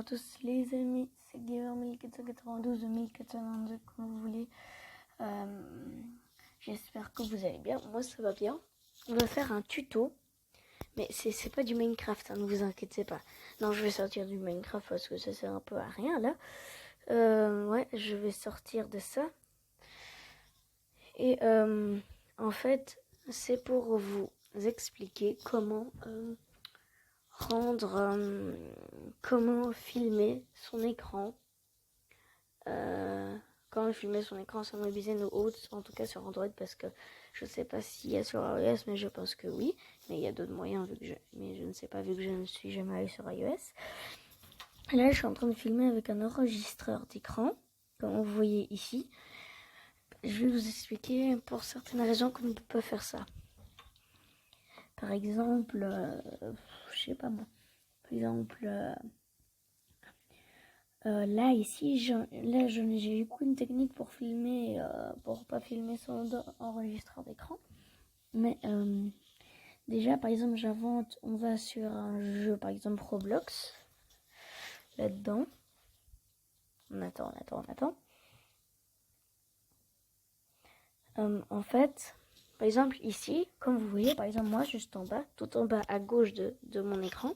tous les amis, c'est Gamer 1492 ou 1492 comme vous voulez. J'espère que vous allez bien, moi ça va bien. On va faire un tuto, mais c'est pas du Minecraft, ne vous inquiétez pas. Non, je vais sortir du Minecraft parce que ça sert un peu à rien là. Ouais, je vais sortir de ça. Et en fait, c'est pour vous expliquer comment comment filmer son écran. Comment filmer son écran sur Mobizen ou autre, en tout cas sur Android, parce que je ne sais pas s'il y a sur iOS, mais je pense que oui. Mais il y a d'autres moyens, mais je ne sais pas, vu que je ne suis jamais allée sur iOS. Là, je suis en train de filmer avec un enregistreur d'écran, comme vous voyez ici. Je vais vous expliquer pour certaines raisons qu'on ne peut pas faire ça. Par exemple, je sais pas moi. Par exemple, là ici, j'ai eu une technique pour filmer, pour pas filmer son enregistreur d'écran. Mais déjà, par exemple, on va sur un jeu, par exemple Roblox. Là-dedans, on attend. En fait, par exemple ici, comme vous voyez, par exemple moi, juste en bas, tout en bas à gauche de mon écran,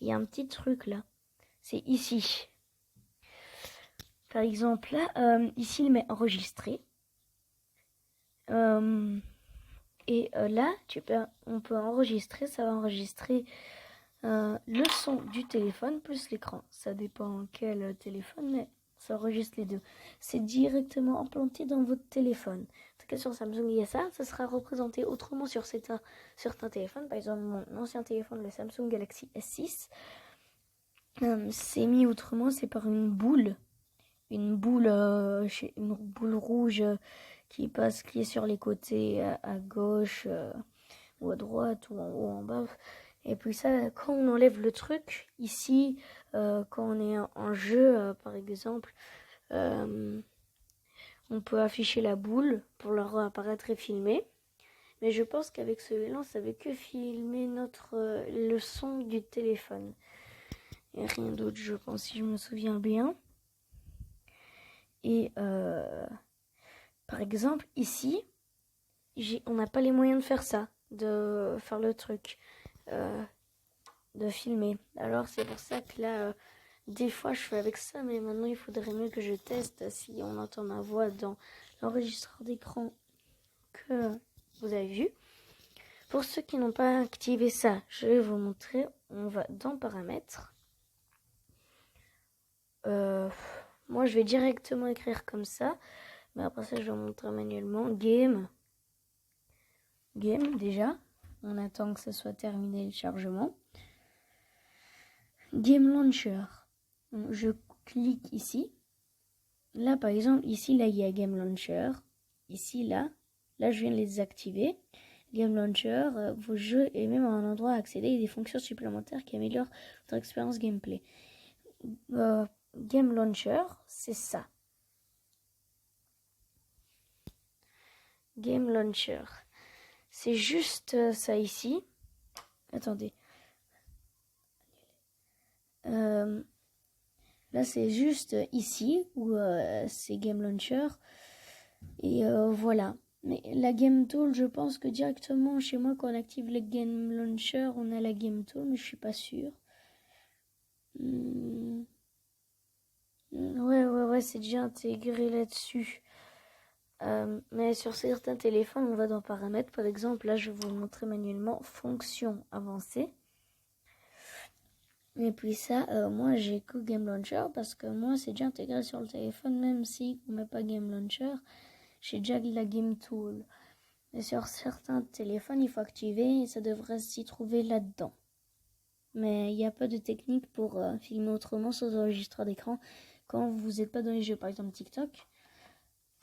il y a un petit truc là. C'est ici. Par exemple, là, ici, il met enregistré. Et là, on peut enregistrer, ça va enregistrer le son du téléphone plus l'écran. Ça dépend quel téléphone, mais ça enregistre les deux. C'est directement implanté dans votre téléphone. En tout cas, sur Samsung, il y a ça. Ça sera représenté autrement sur certains téléphones. Par exemple, mon ancien téléphone, le Samsung Galaxy S6, c'est mis autrement, c'est par une boule. Une boule rouge qui est sur les côtés à gauche ou à droite ou en haut en bas. Et puis ça, quand on enlève le truc ici, quand on est en jeu par exemple, on peut afficher la boule pour leur apparaître et filmer. Mais je pense qu'avec celui-là, on savait que filmer le son du téléphone et rien d'autre, je pense, si je me souviens bien. Et par exemple, ici, on n'a pas les moyens de faire ça, de faire le truc, de filmer. Alors c'est pour ça que là, des fois je fais avec ça, mais maintenant il faudrait mieux que je teste si on entend ma voix dans l'enregistreur d'écran que vous avez vu. Pour ceux qui n'ont pas activé ça, je vais vous montrer. On va dans paramètres. Moi je vais directement écrire comme ça. Mais après ça, je vais montrer manuellement. Game, déjà. On attend que ce soit terminé le chargement. Game Launcher. Je clique ici. Là, par exemple, ici, là, il y a Game Launcher. Ici, là. Là, je viens de les activer. Game Launcher, vos jeux et même un endroit à accéder et des fonctions supplémentaires qui améliorent votre expérience gameplay. Game Launcher, c'est ça. Game Launcher. C'est juste ça ici. Attendez. Là, c'est juste ici où c'est Game Launcher. Et voilà. Mais la Game Tool, je pense que directement chez moi, quand on active le Game Launcher, on a la Game Tool, mais je suis pas sûre. Ouais, c'est déjà intégré là-dessus. Mais sur certains téléphones, on va dans paramètres. Par exemple, là, je vais vous montrer manuellement fonction avancée. Et puis ça, moi, j'ai que Game Launcher parce que moi, c'est déjà intégré sur le téléphone, même si on met pas Game Launcher, j'ai déjà la Game Tool. Mais sur certains téléphones, il faut activer et ça devrait s'y trouver là-dedans. Mais il n'y a pas de technique pour filmer autrement sans enregistreur d'écran quand vous n'êtes pas dans les jeux. Par exemple TikTok,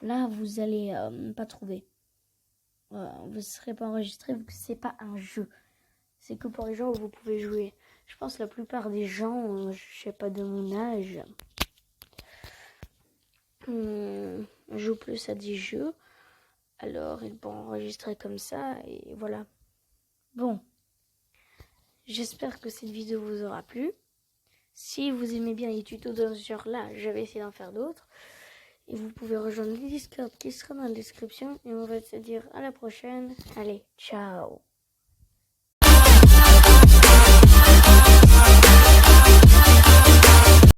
là vous allez pas trouver. Vous ne serez pas enregistré vu que c'est pas un jeu. C'est que pour les gens où vous pouvez jouer. Je pense que la plupart des gens, je sais pas de mon âge, jouent plus à des jeux. Alors ils vont enregistrer comme ça et voilà. Bon. J'espère que cette vidéo vous aura plu. Si vous aimez bien les tutos dans ce genre-là, je vais essayer d'en faire d'autres. Et vous pouvez rejoindre le Discord qui sera dans la description. Et on va se dire à la prochaine. Allez, ciao!